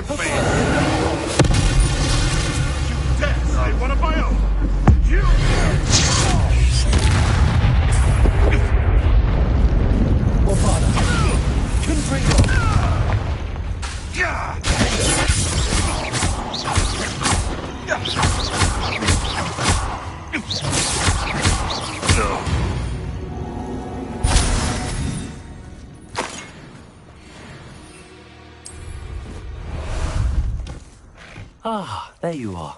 massive fail. You dare say one of my own? You! Father, Confringo! Yeah! Ah, there you are.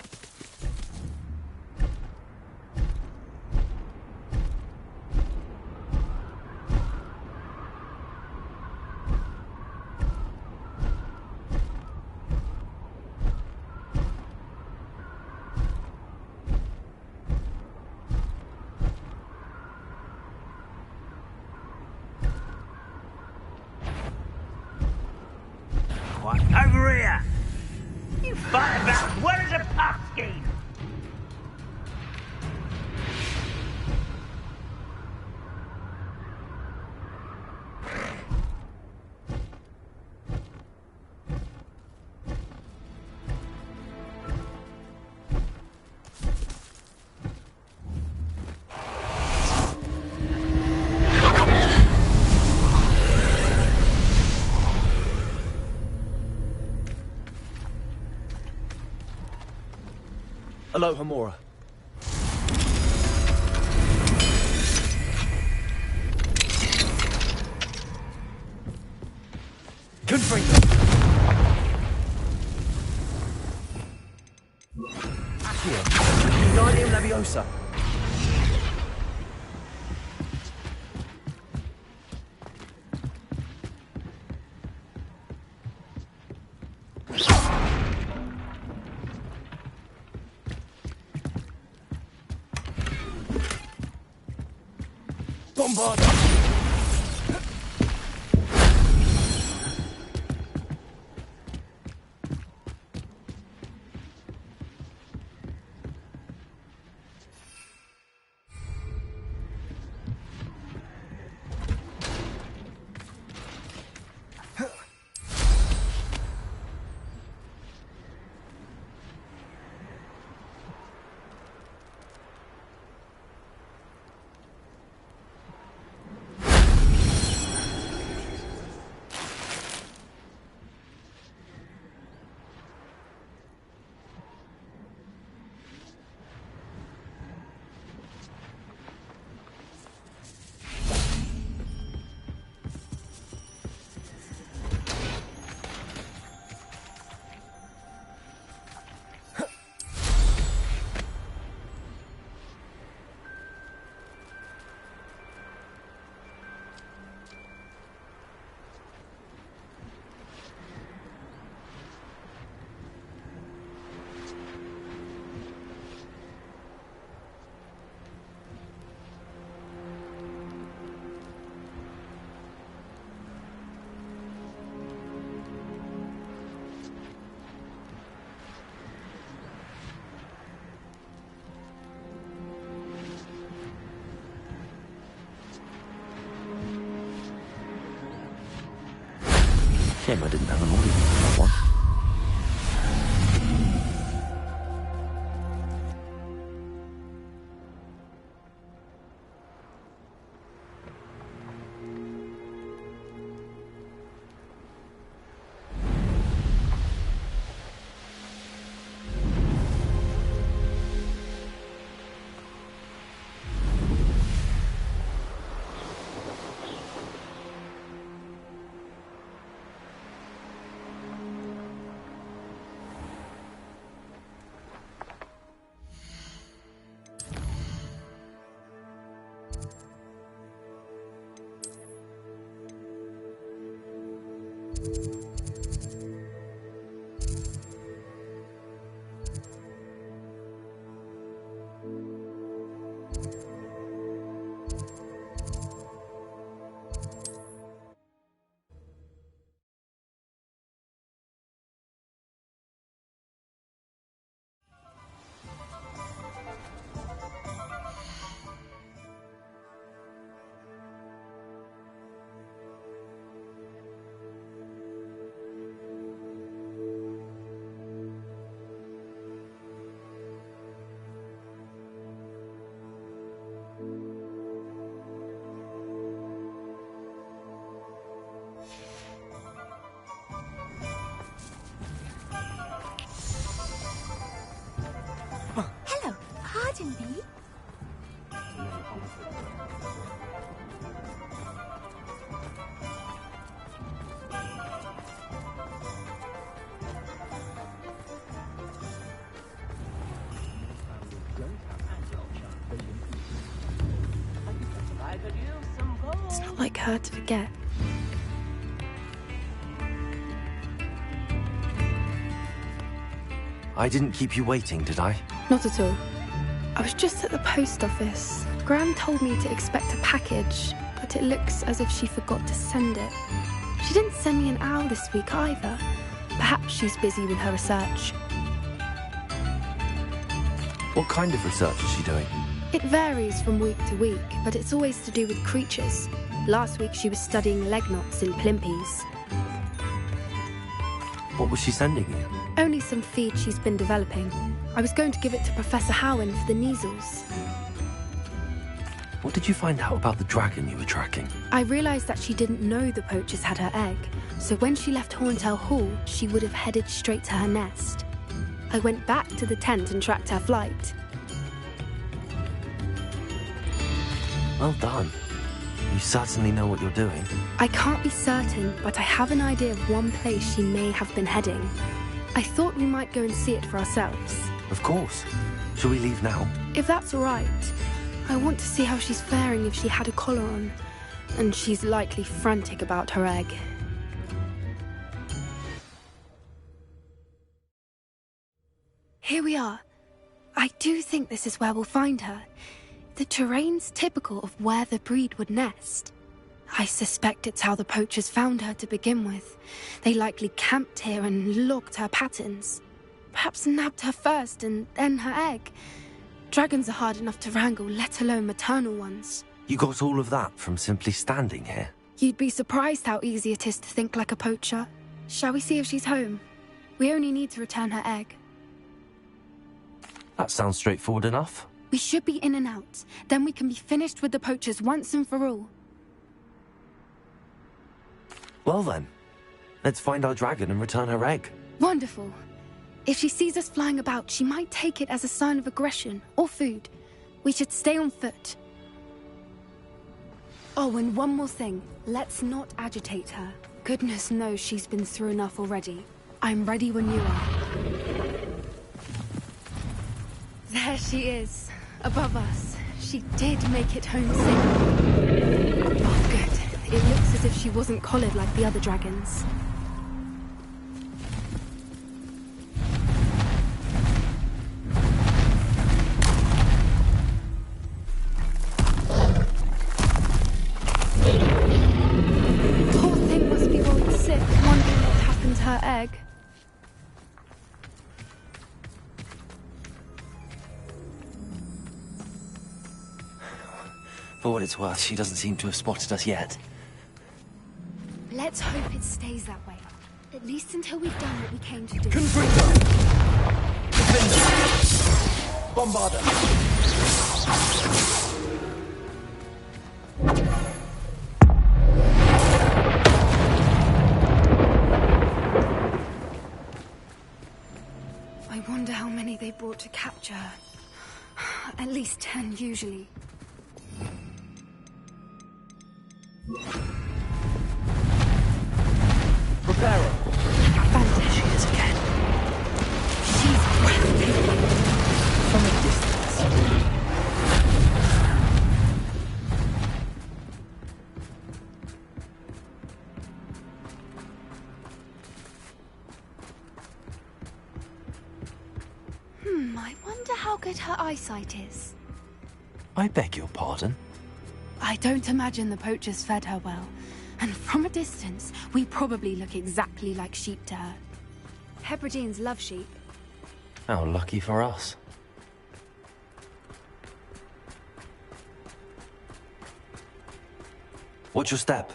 What? Over here! You fight about what is a puff scheme? Hello, Hamura. Confringo! Accio! Wingardium Leviosa! Bombarda! Shame I didn't have an audience for that one. expecting me? It's not like her to forget. I didn't keep you waiting, did I? Not at all. I was just at the post office. Gran told me to expect a package, but it looks as if she forgot to send it. She didn't send me an owl this week either. Perhaps she's busy with her research. What kind of research is she doing? It varies from week to week, but it's always to do with creatures. Last week she was studying leg knots in plimpies. What was she sending you? Only some feed she's been developing. I was going to give it to Professor Howen for the measles. What did you find out about the dragon you were tracking? I realised that she didn't know the poachers had her egg, so when she left Horntail Hall, she would have headed straight to her nest. I went back to the tent and tracked her flight. Well done. You certainly know what you're doing. I can't be certain, but I have an idea of one place she may have been heading. I thought we might go and see it for ourselves. Of course. Shall we leave now? If that's all right. I want to see how she's faring if she had a collar on. And she's likely frantic about her egg. Here we are. I do think this is where we'll find her. The terrain's typical of where the breed would nest. I suspect it's how the poachers found her to begin with. They likely camped here and logged her patterns. Perhaps nabbed her first and then her egg. Dragons are hard enough to wrangle, let alone maternal ones. You got all of that from simply standing here? You'd be surprised how easy it is to think like a poacher. Shall we see if she's home? We only need to return her egg. That sounds straightforward enough. We should be in and out. Then we can be finished with the poachers once and for all. Well then, let's find our dragon and return her egg. Wonderful. If she sees us flying about, she might take it as a sign of aggression or food. We should stay on foot. Oh, and one more thing. Let's not agitate her. Goodness knows she's been through enough already. I'm ready when you are. There she is, above us. She did make it home safe. Oh, good. It looks as if she wasn't collared like the other dragons. Poor thing must be worried sick, wondering what happened to her egg. For what it's worth, she doesn't seem to have spotted us yet. Let's hope it stays that way. At least until we've done what we came to do. Confringo! Bombarda! I wonder how many they brought to capture her. At least 10 usually. Prepare her! Fantastic. She is again. She's breathtaking. From a distance. I wonder how good her eyesight is. I beg your pardon? I don't imagine the poachers fed her well. And from a distance, we probably look exactly like sheep to her. Hebrideans love sheep. How lucky for us. Watch your step.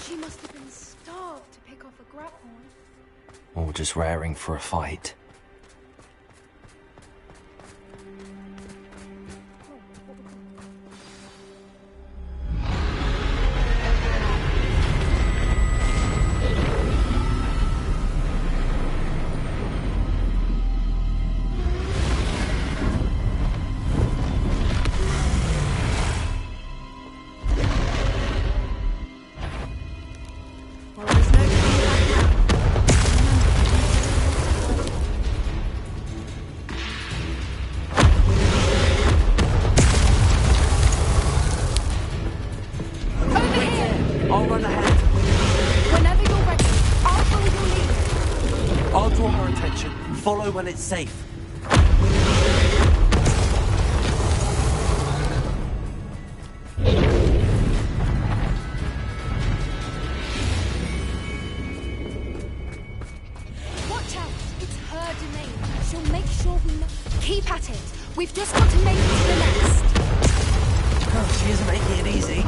She must have been starved to pick off a grapehorn. Or just raring for a fight. confirm it's safe. Watch out! It's her domain. She'll make sure we know. Keep at it. We've just got to make it to the nest. Oh, she isn't making it easy.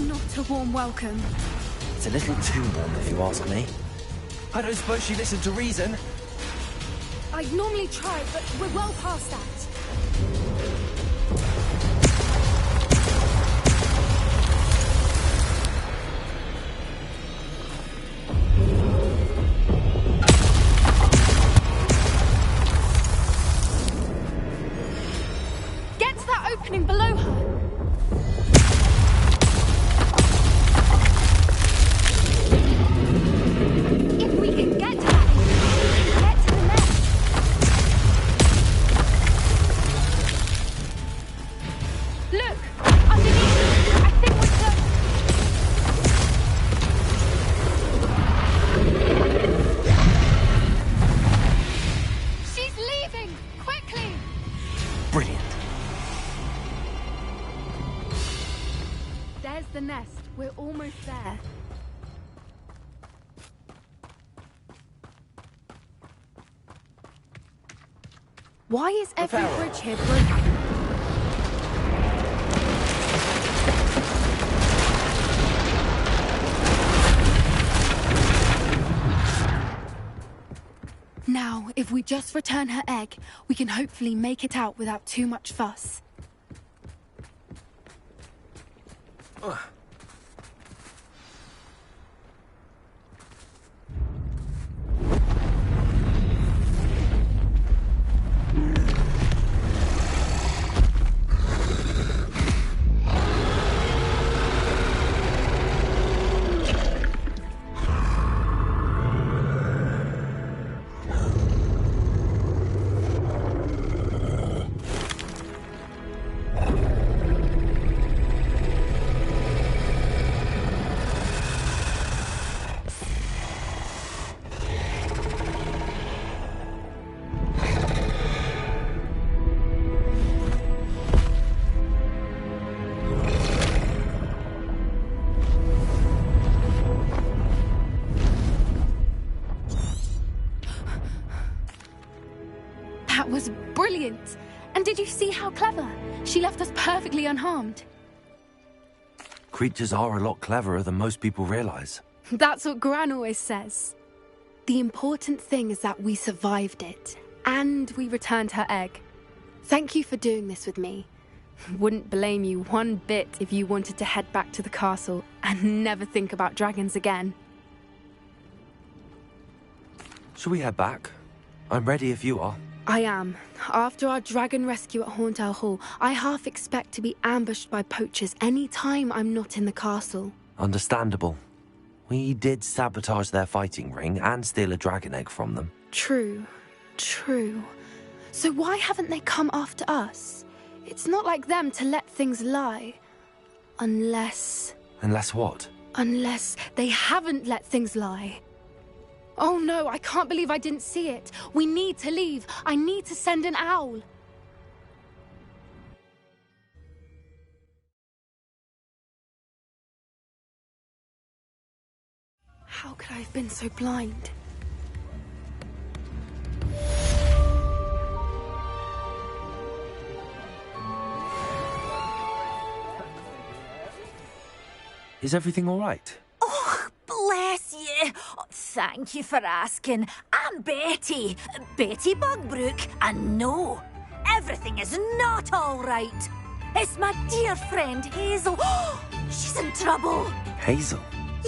Not a warm welcome. It's a little too warm, if you ask me. I don't suppose she listened to reason. I'd normally try, but we're well past that. Get to that opening below her. If we can get to that, we can get to the nest. Look! Underneath! I think we're close. She's leaving! Quickly! Brilliant. There's the nest. We're almost there. Why is every Farrell. bridge here broken? Now, if we just return her egg, we can hopefully make it out without too much fuss. That was brilliant! And did you see how clever? She left us perfectly unharmed. Creatures are a lot cleverer than most people realize. That's what Gran always says. The important thing is that we survived it, and we returned her egg. Thank you for doing this with me. Wouldn't blame you one bit if you wanted to head back to the castle and never think about dragons again. Shall we head back? I'm ready if you are. I am. After our dragon rescue at Hauntel Hall, I half expect to be ambushed by poachers any time I'm not in the castle. Understandable. We did sabotage their fighting ring and steal a dragon egg from them. True. So why haven't they come after us? It's not like them to let things lie. Unless what? Unless they haven't let things lie. Oh no, I can't believe I didn't see it. We need to leave. I need to send an owl. How could I have been so blind? Is everything all right? Oh, bless you. Oh, thank you for asking. I'm Betty. Betty Bugbrook. And no, everything is not all right. It's my dear friend Hazel. She's in trouble. Hazel?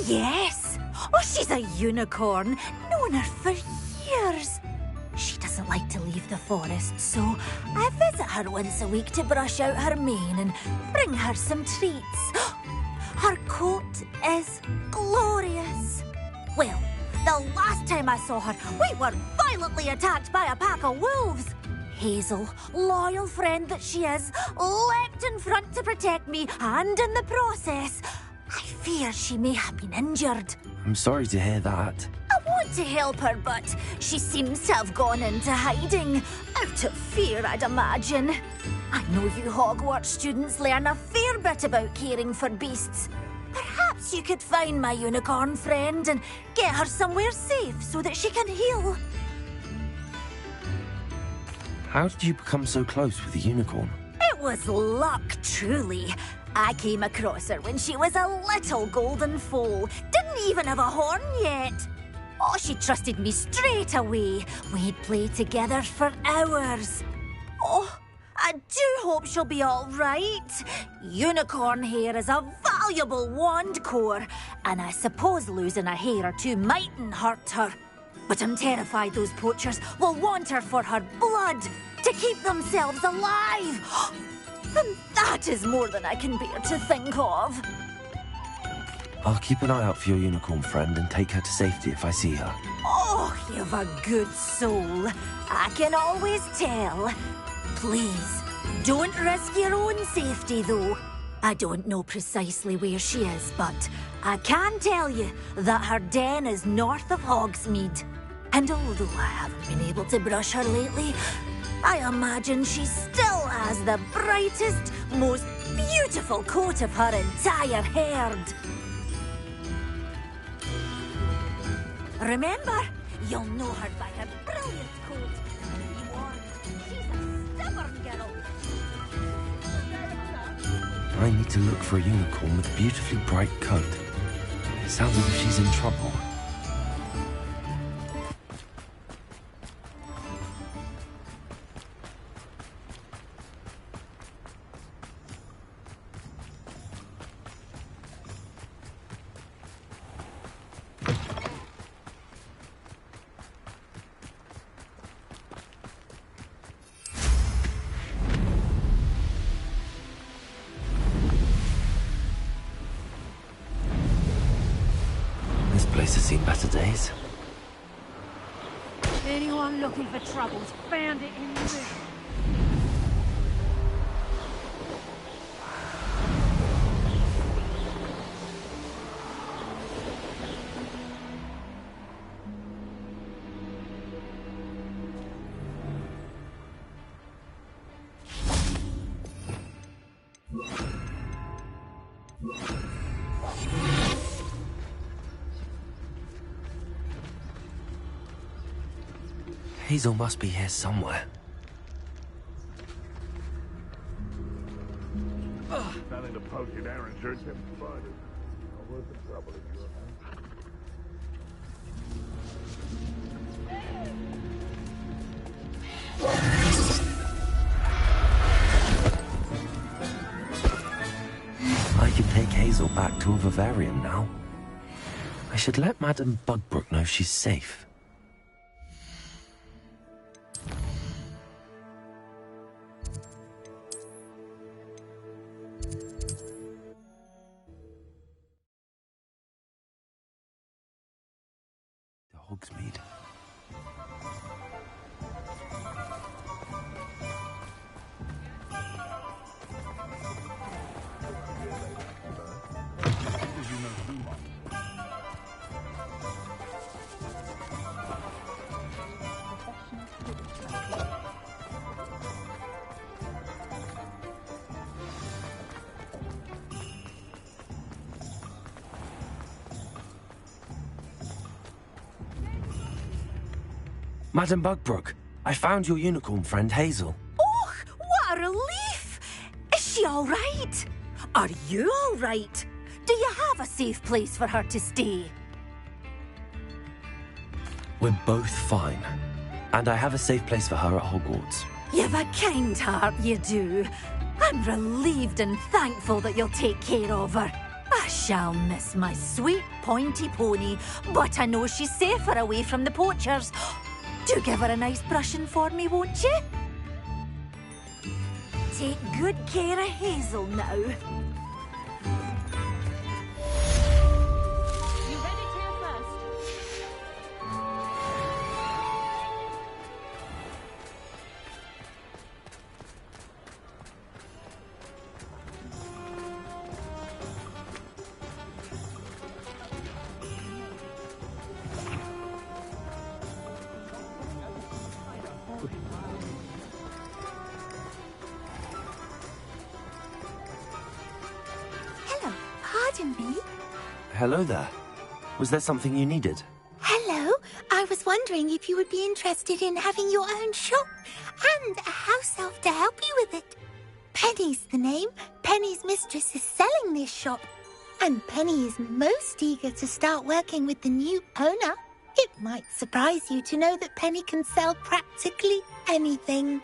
Yes. Oh, she's a unicorn. Known her for years. She doesn't like to leave the forest, so I visit her once a week to brush out her mane and bring her some treats. Her coat is glorious. Well, the last time I saw her, we were violently attacked by a pack of wolves. Hazel, loyal friend that she is, leapt in front to protect me, and in the process, I fear she may have been injured. I'm sorry to hear that. I want to help her, but she seems to have gone into hiding. Out of fear, I'd imagine. I know you Hogwarts students learn a fair bit about caring for beasts. Perhaps you could find my unicorn friend and get her somewhere safe so that she can heal. How did you become so close with the unicorn? It was luck, truly. I came across her when she was a little golden foal. Didn't even have a horn yet. Oh, she trusted me straight away. We'd play together for hours. Oh, I do hope she'll be all right. Unicorn hair is a valuable wand core, and I suppose losing a hair or two mightn't hurt her. But I'm terrified those poachers will want her for her blood, to keep themselves alive. And that is more than I can bear to think of. I'll keep an eye out for your unicorn friend and take her to safety if I see her. Oh, you've a good soul. I can always tell. Please, don't risk your own safety, though. I don't know precisely where she is, but I can tell you that her den is north of Hogsmeade. And although I haven't been able to brush her lately, I imagine she still has the brightest, most beautiful coat of her entire herd. Remember, you'll know her by her brilliant coat. Be warned, she's a stubborn girl. I need to look for a unicorn with a beautifully bright coat. It sounds as if she's in trouble. This place has seen better days. Anyone looking for troubles found it in me. Hazel must be here somewhere. Nothing to poke in Aaron shirts and spiders. Not worth the trouble if you're I can take Hazel back to a vivarium now. I should let Madame Bugbrook know she's safe. Hogsmeade. Madame Bugbrook, I found your unicorn friend Hazel. Oh, what a relief! Is she all right? Are you all right? Do you have a safe place for her to stay? We're both fine. And I have a safe place for her at Hogwarts. You've a kind heart, you do. I'm relieved and thankful that you'll take care of her. I shall miss my sweet pointy pony, but I know she's safer away from the poachers. Do give her a nice brushing for me, won't you? Take good care of Hazel now. hello there. Was there something you needed? Hello. I was wondering if you would be interested in having your own shop and a house elf to help you with it. Penny's the name. Penny's mistress is selling this shop. And Penny is most eager to start working with the new owner. It might surprise you to know that Penny can sell practically anything.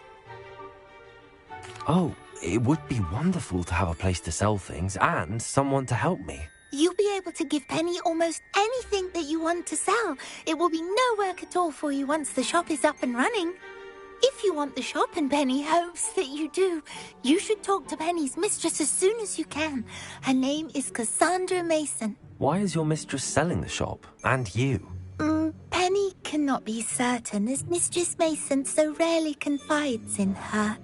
Oh, it would be wonderful to have a place to sell things and someone to help me. You'll be able to give Penny almost anything that you want to sell. It will be no work at all for you once the shop is up and running. If you want the shop, and Penny hopes that you do, you should talk to Penny's mistress as soon as you can. Her name is Cassandra Mason. Why is your mistress selling the shop? And you? Penny cannot be certain, as Mistress Mason so rarely confides in her.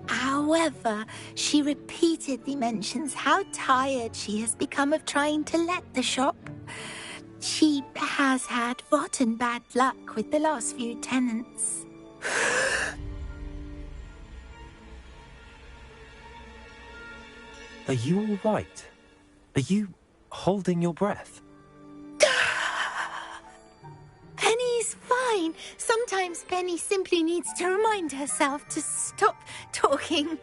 However, she repeatedly mentions how tired she has become of trying to let the shop. She has had rotten bad luck with the last few tenants. Are you all right? Are you holding your breath? Penny's fine. Sometimes Penny simply needs to remind herself to stop talking.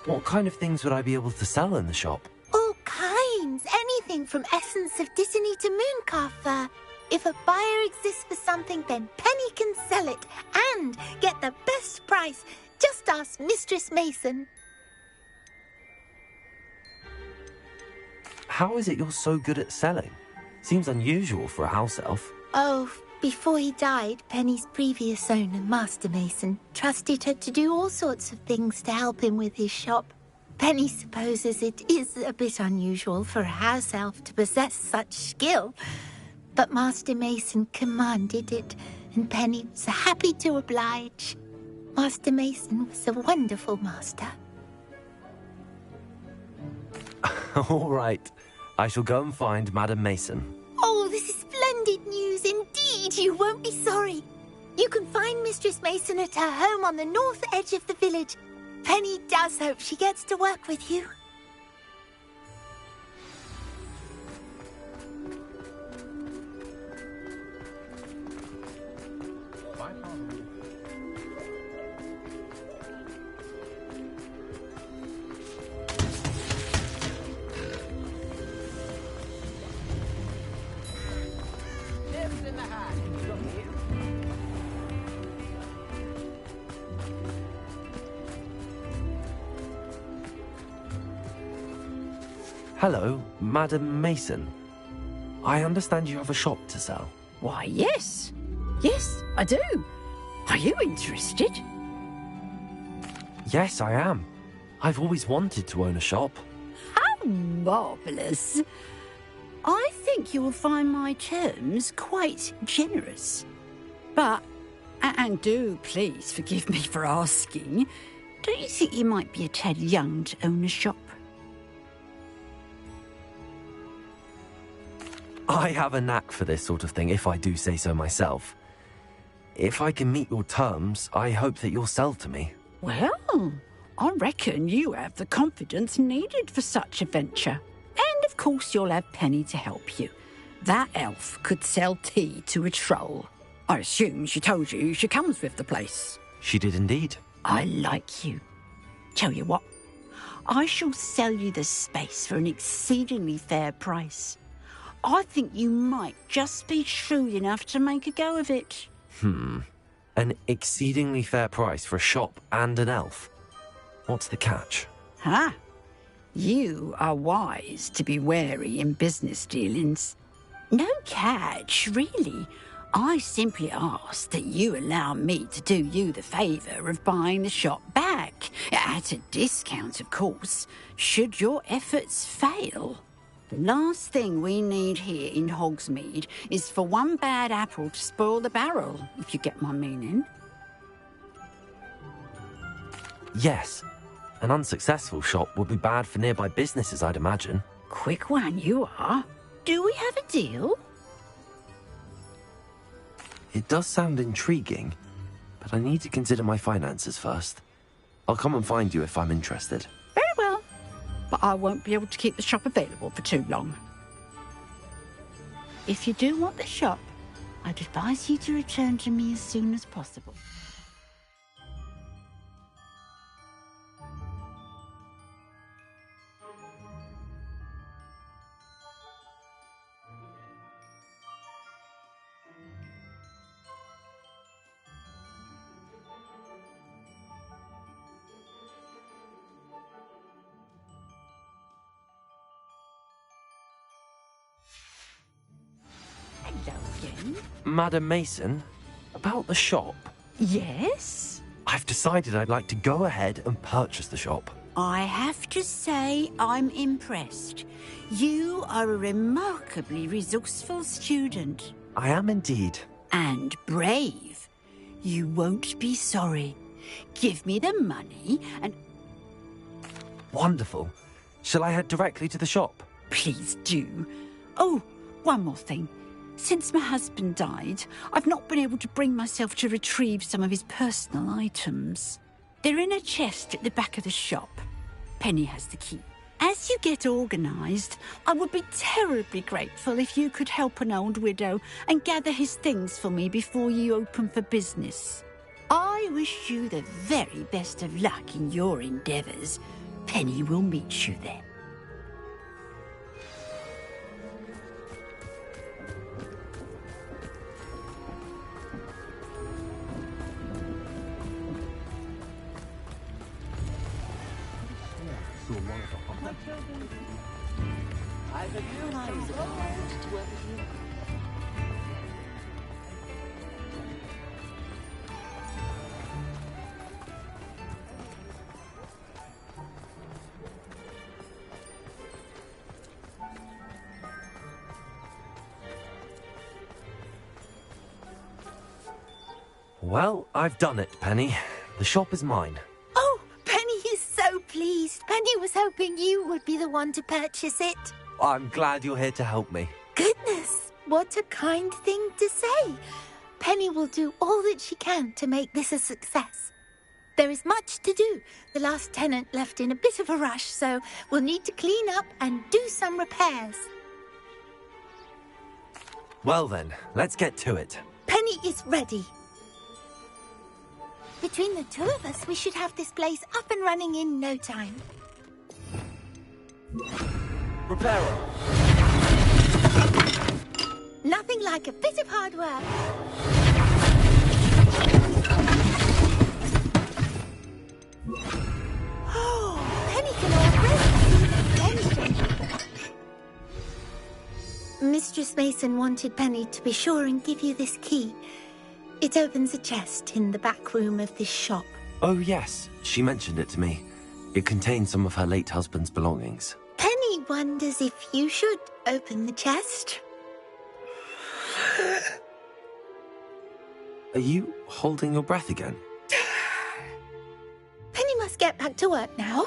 What kind of things would I be able to sell in the shop? All kinds. Anything from essence of Dittany to Mooncalf fur. If a buyer exists for something, then Penny can sell it and get the best price. Just ask Mistress Mason. How is it you're so good at selling? Seems unusual for a house elf. Oh, before he died, Penny's previous owner, Master Mason, trusted her to do all sorts of things to help him with his shop. Penny supposes it is a bit unusual for a house elf to possess such skill, but Master Mason commanded it, and Penny was happy to oblige. Master Mason was a wonderful master. All right. I shall go and find Madam Mason. Oh, this is splendid news indeed. You won't be sorry. You can find Mistress Mason at her home on the north edge of the village. Penny does hope she gets to work with you. Hello, Madam Mason. I understand you have a shop to sell. Why, yes. Yes, I do. Are you interested? Yes, I am. I've always wanted to own a shop. How marvellous. I think you will find my terms quite generous. But, and do please forgive me for asking, don't you think you might be a tad young to own a shop? I have a knack for this sort of thing, if I do say so myself. If I can meet your terms, I hope that you'll sell to me. Well, I reckon you have the confidence needed for such a venture. And of course you'll have Penny to help you. That elf could sell tea to a troll. I assume she told you she comes with the place. She did indeed. I like you. Tell you what, I shall sell you the space for an exceedingly fair price. I think you might just be shrewd enough to make a go of it. An exceedingly fair price for a shop and an elf. What's the catch? You are wise to be wary in business dealings. No catch, really. I simply ask that you allow me to do you the favour of buying the shop back. At a discount, of course, should your efforts fail. The last thing we need here in Hogsmeade is for one bad apple to spoil the barrel, if you get my meaning. Yes. An unsuccessful shop would be bad for nearby businesses, I'd imagine. Quick one you are. Do we have a deal? It does sound intriguing, but I need to consider my finances first. I'll come and find you if I'm interested. Very well. But I won't be able to keep the shop available for too long. If you do want the shop, I'd advise you to return to me as soon as possible. Hello again. Madam Mason, about the shop. Yes? I've decided I'd like to go ahead and purchase the shop. I have to say I'm impressed. You are a remarkably resourceful student. I am indeed. And brave. You won't be sorry. Give me the money and... Wonderful. Shall I head directly to the shop? Please do. Oh, one more thing. Since my husband died, I've not been able to bring myself to retrieve some of his personal items. They're in a chest at the back of the shop. Penny has the key. As you get organised, I would be terribly grateful if you could help an old widow and gather his things for me before you open for business. I wish you the very best of luck in your endeavours. Penny will meet you there. Well, I've done it, Penny. The shop is mine. Oh, Penny is so pleased. Penny was hoping you would be the one to purchase it. I'm glad you're here to help me. Goodness, what a kind thing to say. Penny will do all that she can to make this a success. There is much to do. The last tenant left in a bit of a rush, so we'll need to clean up and do some repairs. Well then, let's get to it. Penny is ready. Between the two of us, we should have this place up and running in no time. Repairer. Nothing like a bit of hard work. Oh, Penny can already see the danger. Mistress Mason wanted Penny to be sure and give you this key. It opens a chest in the back room of this shop. Oh yes, she mentioned it to me. It contains some of her late husband's belongings. Penny wonders if you should open the chest. Are you holding your breath again? Penny must get back to work now.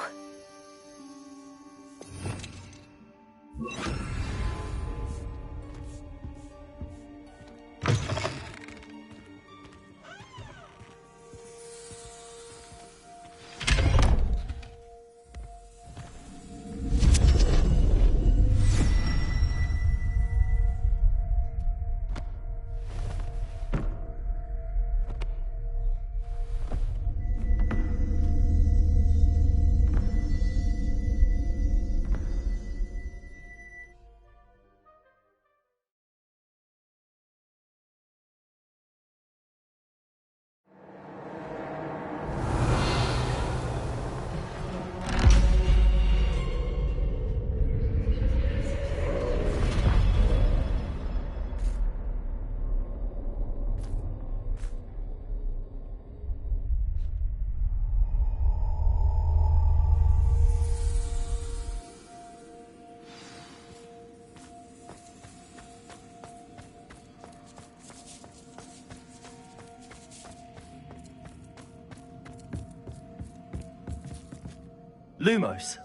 Lumos.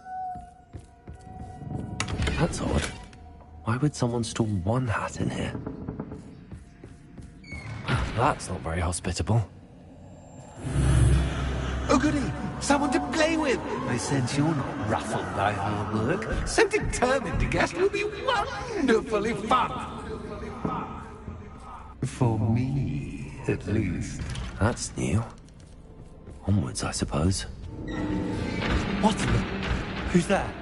That's odd. Why would someone store one hat in here? That's not very hospitable. Who goody! Someone to play with! I sense you're not ruffled by hard work. So determined to guess will be wonderfully fun! For me, at least. That's new. Onwards, I suppose. What the... Who's there?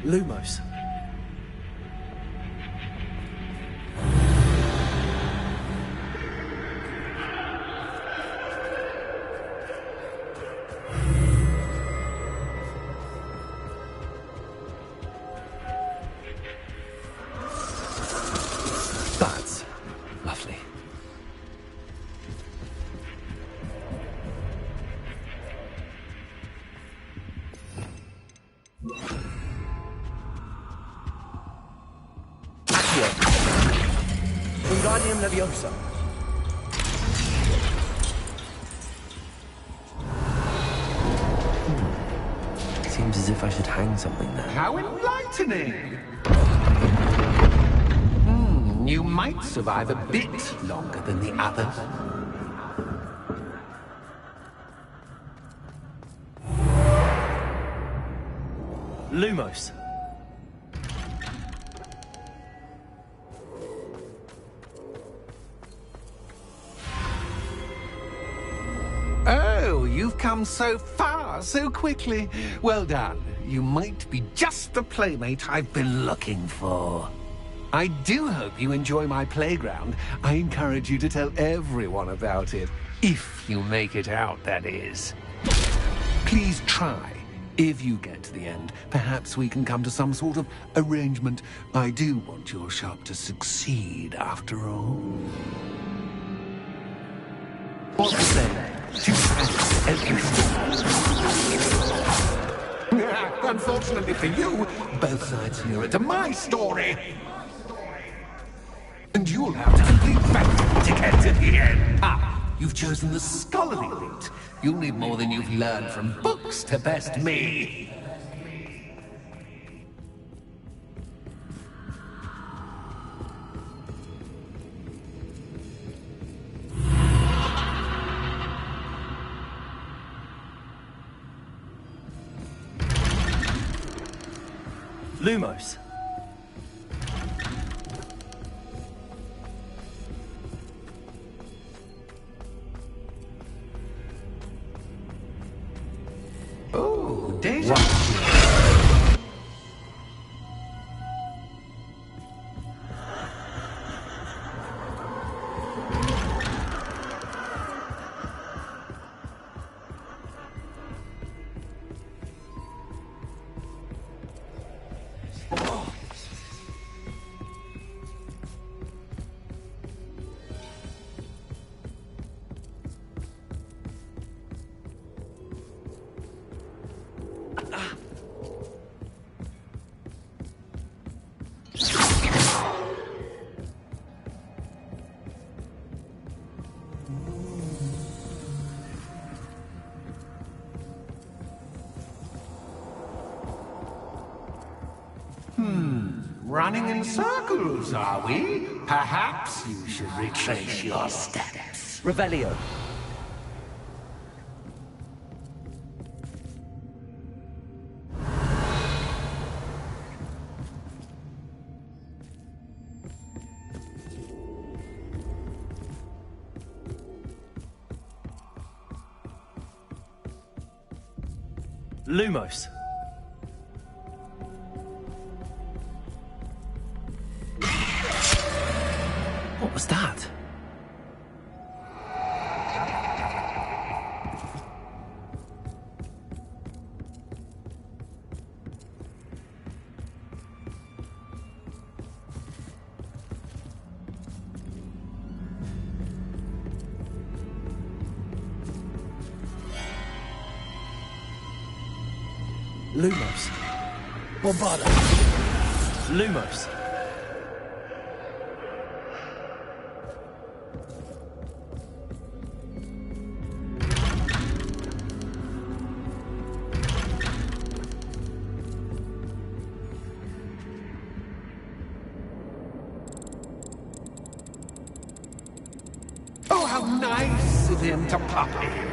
Lumos. That's lovely. Wingardium Leviosa. Seems as if I should hang something there. How enlightening! You might survive a bit longer than the others. Lumos. Oh, you've come so far, so quickly. Well done. You might be just the playmate I've been looking for. I do hope you enjoy my playground. I encourage you to tell everyone about it. If you make it out, that is. Please try. If you get to the end, perhaps we can come to some sort of arrangement. I do want your shop to succeed, after all. What was that? 2 cents every store. Unfortunately for you, both sides hear it to my story. And you'll have to complete battle to get to the end. You've chosen the scholarly route. You'll need more than you've learned from books to best me. Lumos. Oh, deja. Running in circles, are we? Perhaps you should retrace your steps. Revelio. Lumos. What was that? Lumos. Bombada. Lumos. Oh, how nice of him to pop in.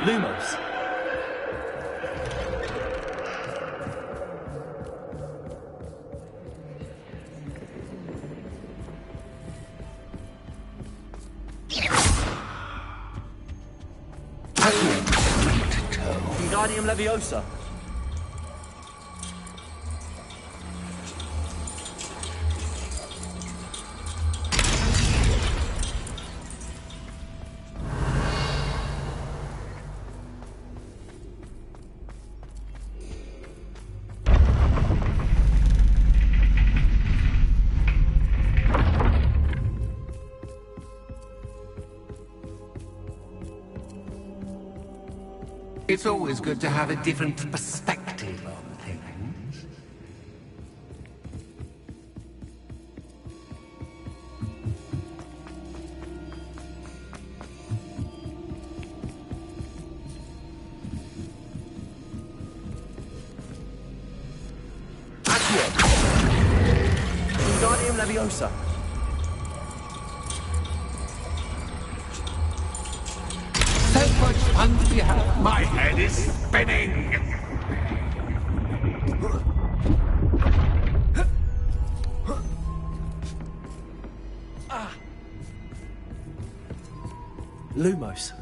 Lumos. Wingardium Leviosa. It's always good to have a different perspective on things. Accio. Wingardium Leviosa. So much fun to be had. My head is spinning. Lumos.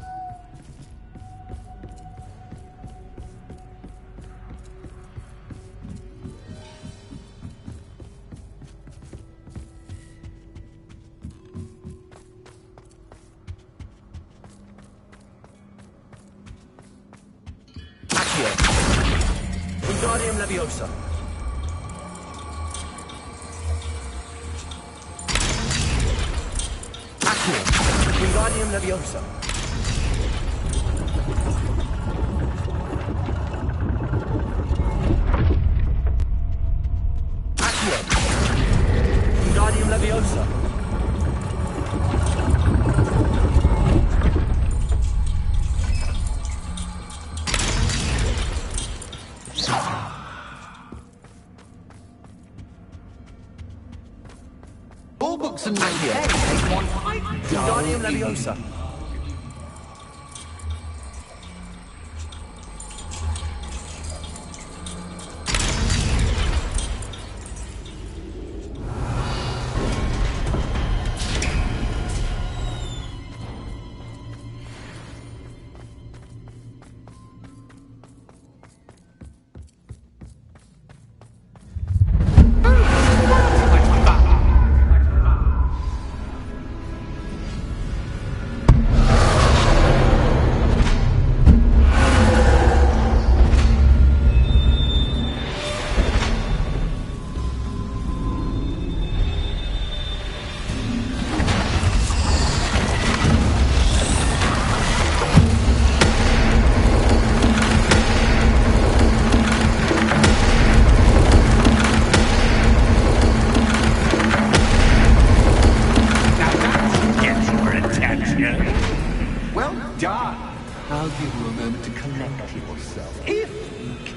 Accio. Wingardium Leviosa. Accio. Wingardium Leviosa. Accio. Wingardium Leviosa. All books and media take one Wingardium Leviosa.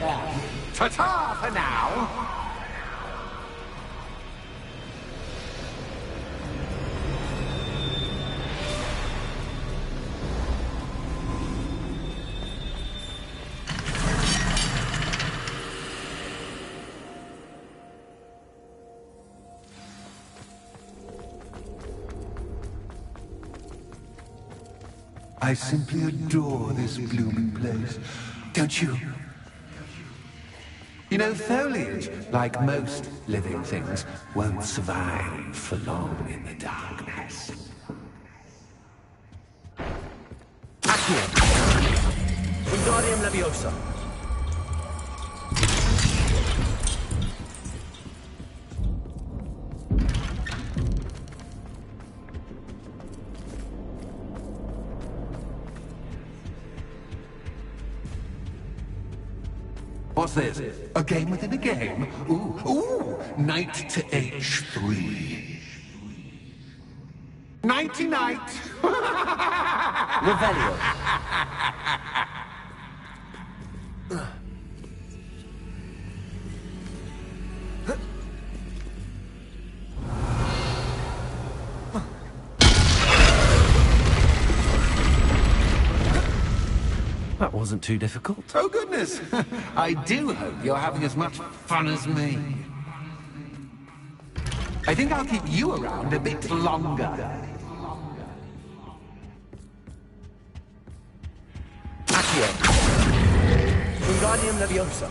can. Ta-ta for now! I simply adore this blooming place. Don't you? You know, foliage, like most living things, won't survive for long in the darkness. Accio! Wingardium Leviosa! What's this? A game within a game? Ooh, knight to h3. Nighty-night! Revelio. That wasn't too difficult. Oh, goodness! I do hope you're having as much fun as me. I think I'll keep you around a bit longer. Accio! Wingardium Leviosa!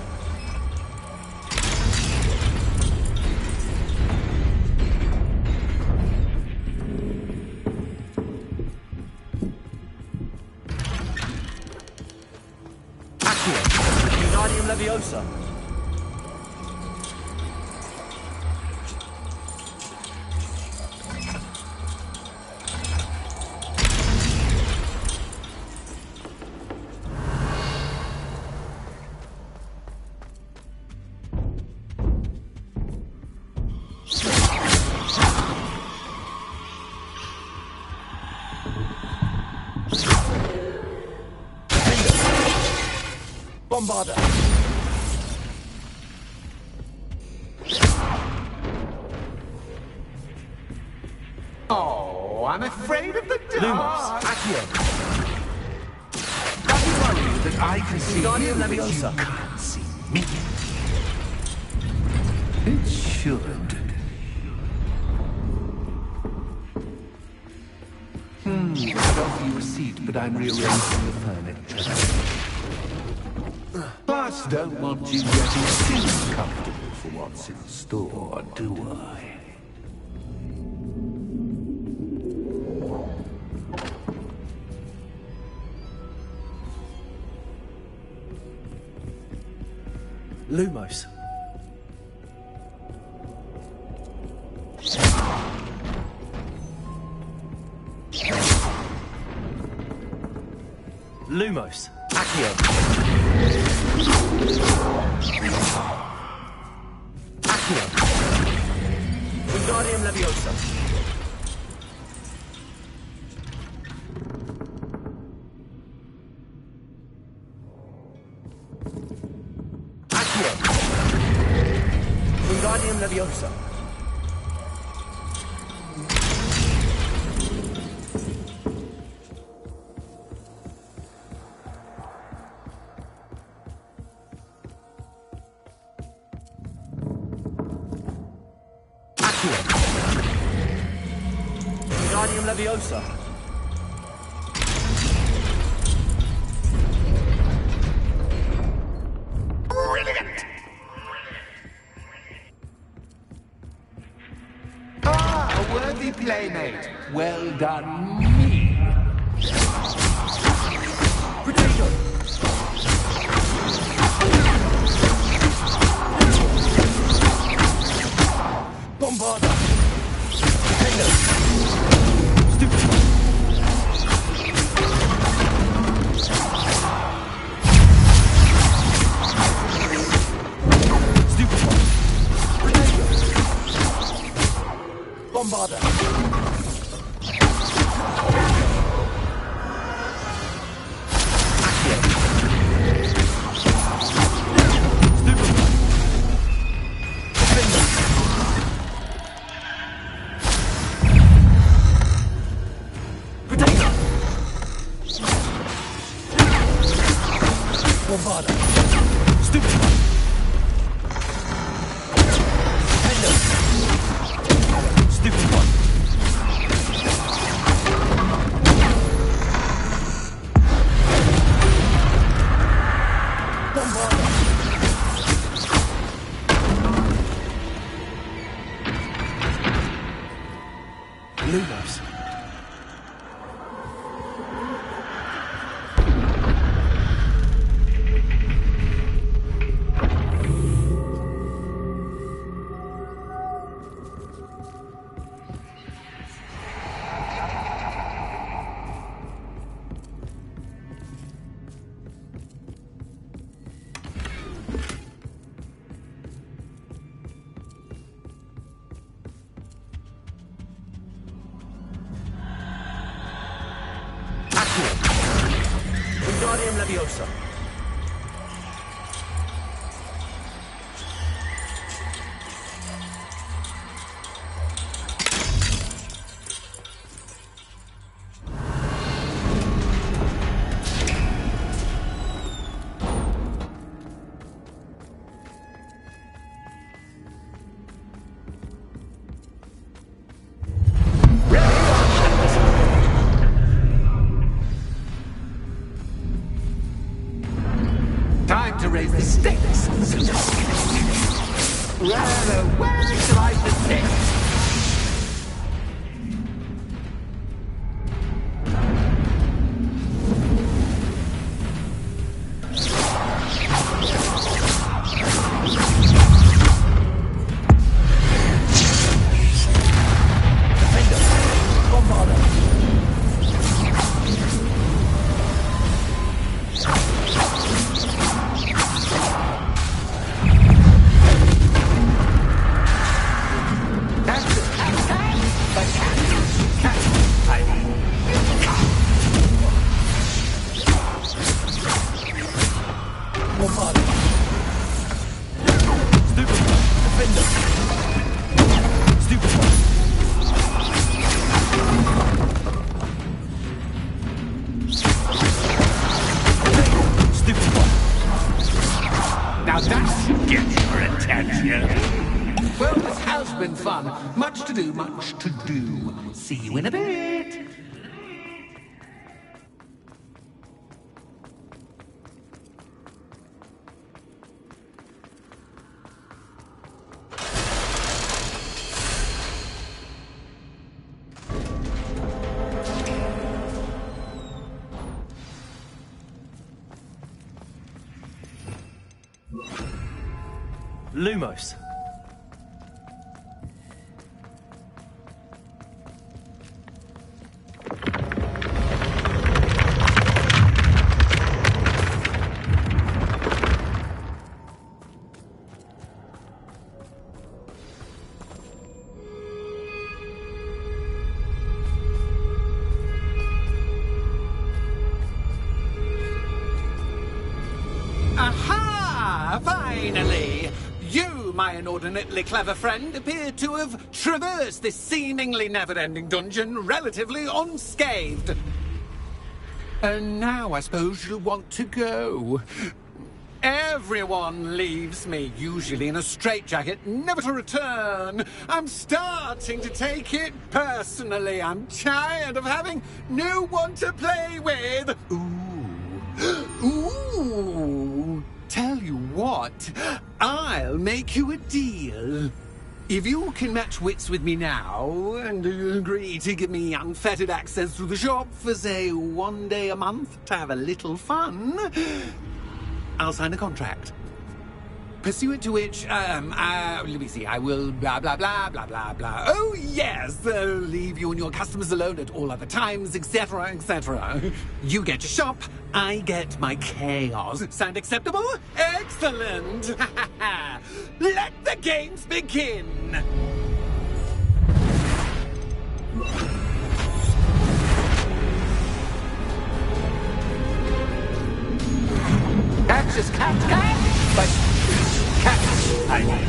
Wingardium Leviosa! Bombarda! Oh, I'm afraid of the dark. Lumos! Accio! Don't worry that I can see Wingardium you, but you Leviosa! can't see me. It should. I'd offer you a seat, but I'm rearranging the furniture. Plus, don't want you getting too comfortable for what's in store, do I? Lumos! Lumos! Accio! Accio! Wingardium Leviosa! Accio! Wingardium Leviosa! Wingardium Leviosa! Brilliant. Ah, a worthy playmate. Well done, me. Potato! Bombarda! Potato! Stupid! Stupid! Potato! Bombarda! Leviosa. Time to raise the stakes. Rather, where shall I persist? Now that should get your attention. Well, this has been fun. Much to do, much to do. See you in a bit. Lumos. Aha! Finally! You, my inordinately clever friend, appear to have traversed this seemingly never-ending dungeon relatively unscathed. And now I suppose you'll want to go. Everyone leaves me, usually in a straitjacket, never to return. I'm starting to take it personally. I'm tired of having no one to play with. Ooh. Tell you what, I'll make you a deal. If you can match wits with me now, and agree to give me unfettered access to the shop for, say, 1 day a month to have a little fun, I'll sign a contract. Pursuant to which, let me see, I will blah, blah, blah, blah, blah, blah. Oh, yes, leave you and your customers alone at all other times, etc., etc. You get your shop, I get my chaos. Sound acceptable? Excellent! Let the games begin! That's just cat, but cat, I mean.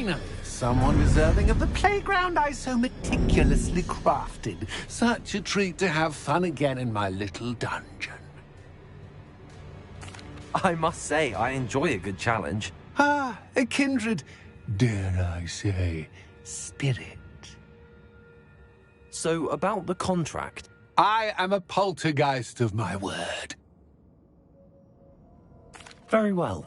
Finally, someone deserving of the playground I so meticulously crafted. Such a treat to have fun again in my little dungeon. I must say, I enjoy a good challenge. Ah, a kindred, dare I say, spirit. So, about the contract. I am a poltergeist of my word. Very well.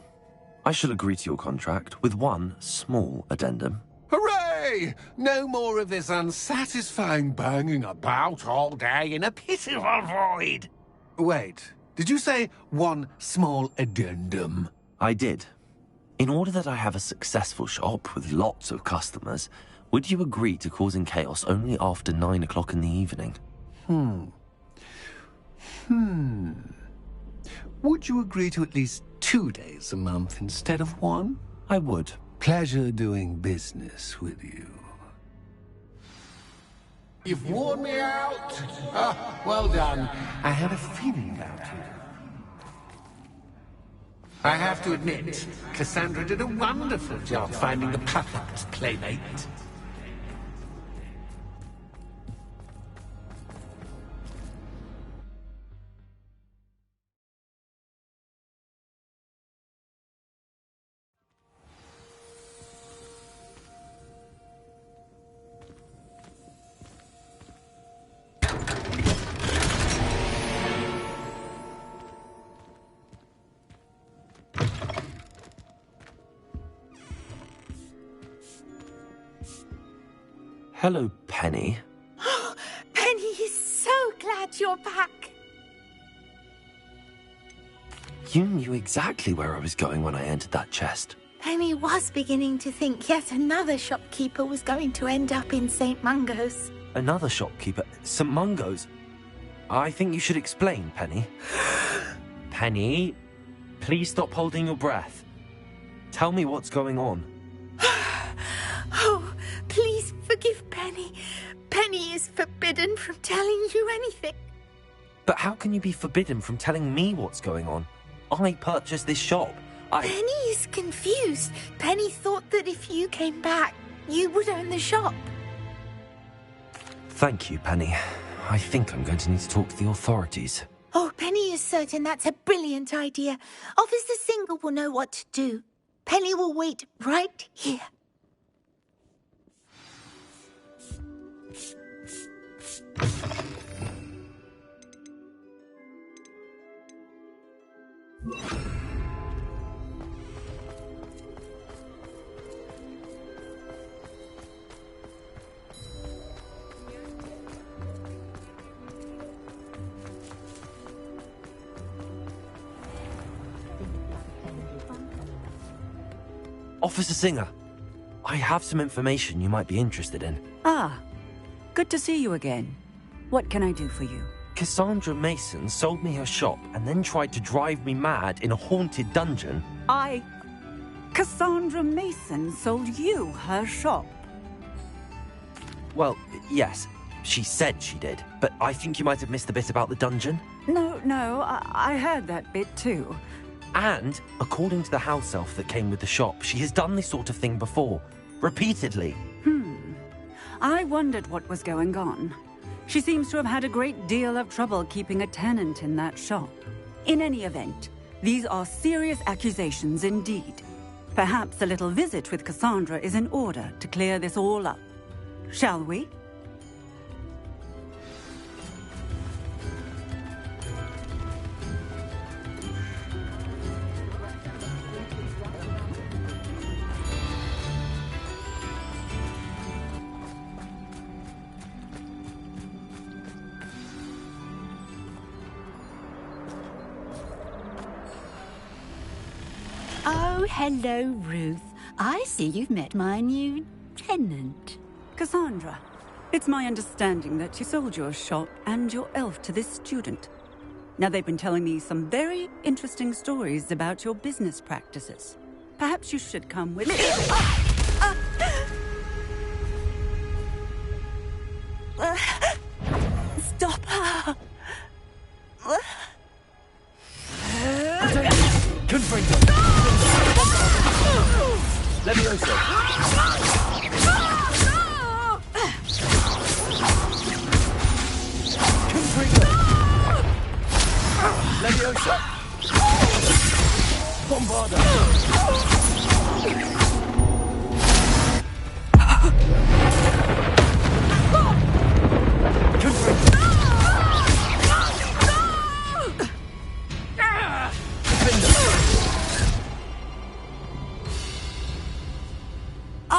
I shall agree to your contract with one small addendum. Hooray! No more of this unsatisfying banging about all day in a pitiful void. Wait, did you say one small addendum? I did. In order that I have a successful shop with lots of customers, would you agree to causing chaos only after 9 o'clock in the evening? Would you agree to at least 2 days a month instead of 1? I would. Pleasure doing business with you. You've worn me out. Ah, well done. I had a feeling about you. I have to admit, Cassandra did a wonderful job finding the perfect playmate. Hello, Penny. Penny is so glad you're back. You knew exactly where I was going when I entered that chest. Penny was beginning to think yet another shopkeeper was going to end up in St. Mungo's. Another shopkeeper? St. Mungo's? I think you should explain, Penny. Penny, please stop holding your breath. Tell me what's going on. Oh, please forgive Penny. Penny is forbidden from telling you anything. But how can you be forbidden from telling me what's going on? I purchased this shop. Penny is confused. Penny thought that if you came back, you would own the shop. Thank you, Penny. I think I'm going to need to talk to the authorities. Oh, Penny is certain that's a brilliant idea. Officer Singer will know what to do. Penny will wait right here. Officer Singer, I have some information you might be interested in. Ah, good to see you again. What can I do for you? Cassandra Mason sold me her shop and then tried to drive me mad in a haunted dungeon. Cassandra Mason sold you her shop? Well, yes, she said she did, but I think you might have missed the bit about the dungeon. No, I heard that bit too. And, according to the house elf that came with the shop, she has done this sort of thing before. Repeatedly. I wondered what was going on. She seems to have had a great deal of trouble keeping a tenant in that shop. In any event, these are serious accusations indeed. Perhaps a little visit with Cassandra is in order to clear this all up. Shall we? Oh, hello, Ruth. I see you've met my new tenant. Cassandra, it's my understanding that you sold your shop and your elf to this student. Now, they've been telling me some very interesting stories about your business practices. Perhaps you should come with me. Stop her. Let me also.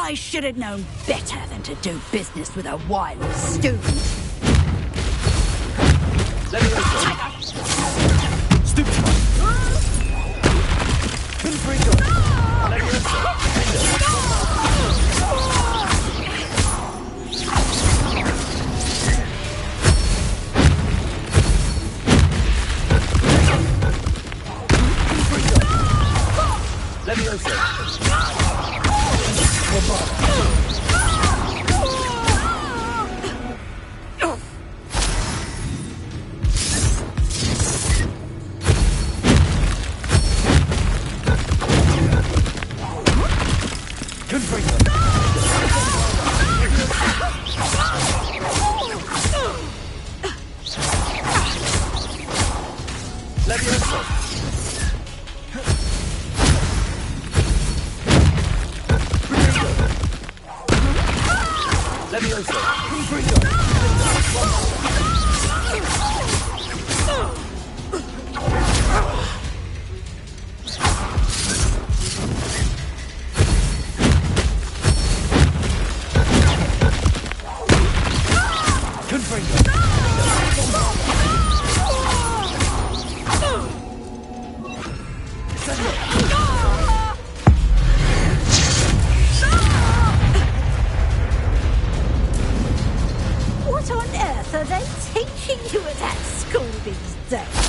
I should have known better than to do business with a wild student. Let me go. Stupid. Confringo. Let me go. What on earth are they teaching you at that school these days?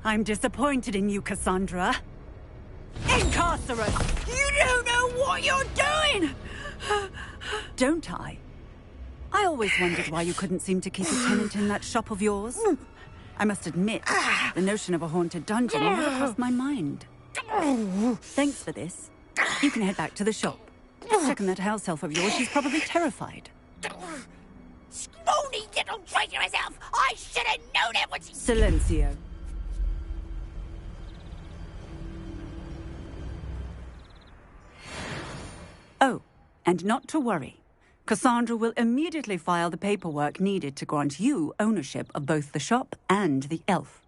I'm disappointed in you, Cassandra. Incarcerate! You don't know what you're doing! Don't I? I always wondered why you couldn't seem to keep a tenant in that shop of yours. I must admit, the notion of a haunted dungeon never crossed my mind. Thanks for this. You can head back to the shop. Check on that house elf of yours, she's probably terrified. Scrawny little traitorous elf! I should have known it was... Silencio. Oh, and not to worry. Cassandra will immediately file the paperwork needed to grant you ownership of both the shop and the elf.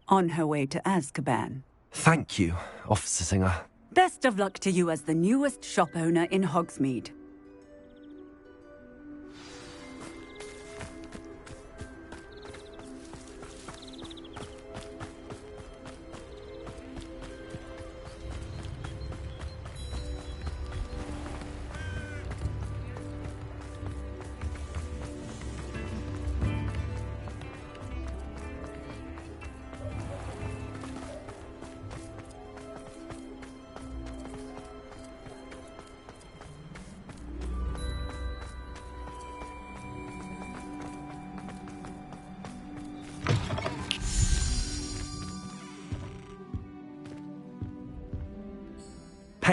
On her way to Azkaban. Thank you, Officer Singer. Best of luck to you as the newest shop owner in Hogsmeade.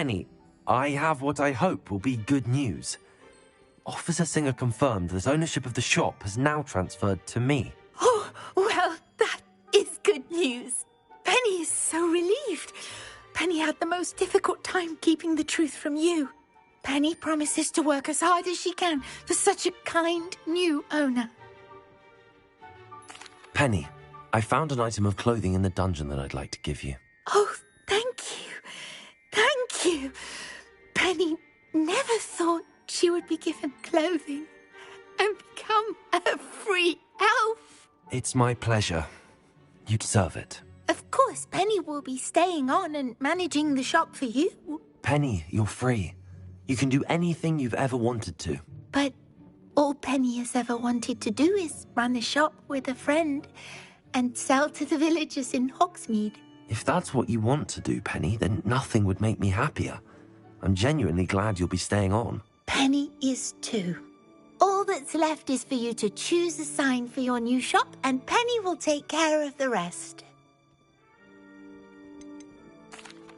Penny, I have what I hope will be good news. Officer Singer confirmed that ownership of the shop has now transferred to me. Oh, well, that is good news. Penny is so relieved. Penny had the most difficult time keeping the truth from you. Penny promises to work as hard as she can for such a kind new owner. Penny, I found an item of clothing in the dungeon that I'd like to give you. Oh, thank you. Thank you. Penny never thought she would be given clothing and become a free elf. It's my pleasure. You deserve it. Of course, Penny will be staying on and managing the shop for you. Penny, you're free. You can do anything you've ever wanted to. But all Penny has ever wanted to do is run a shop with a friend and sell to the villagers in Hogsmeade. If that's what you want to do, Penny, then nothing would make me happier. I'm genuinely glad you'll be staying on. Penny is too. All that's left is for you to choose a sign for your new shop, and Penny will take care of the rest.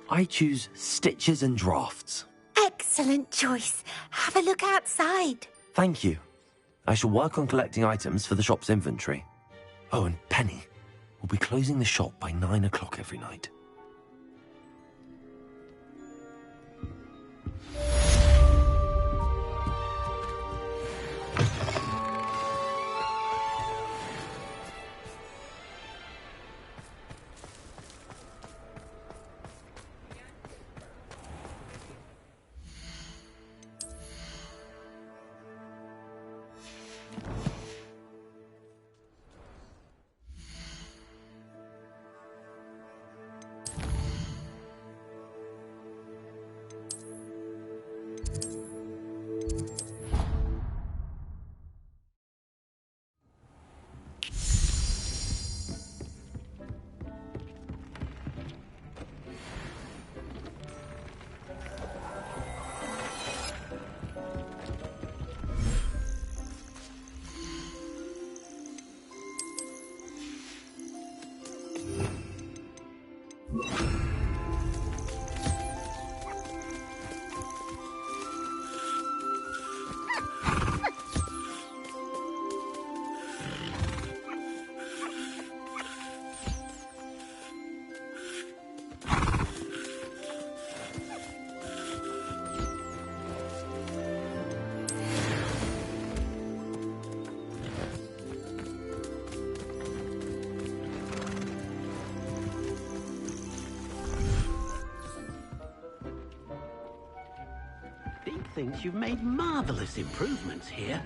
I choose stitches and drafts. Excellent choice. Have a look outside. Thank you. I shall work on collecting items for the shop's inventory. Oh, and Penny, we'll be closing the shop by 9 o'clock every night. Thinks you've made marvelous improvements here.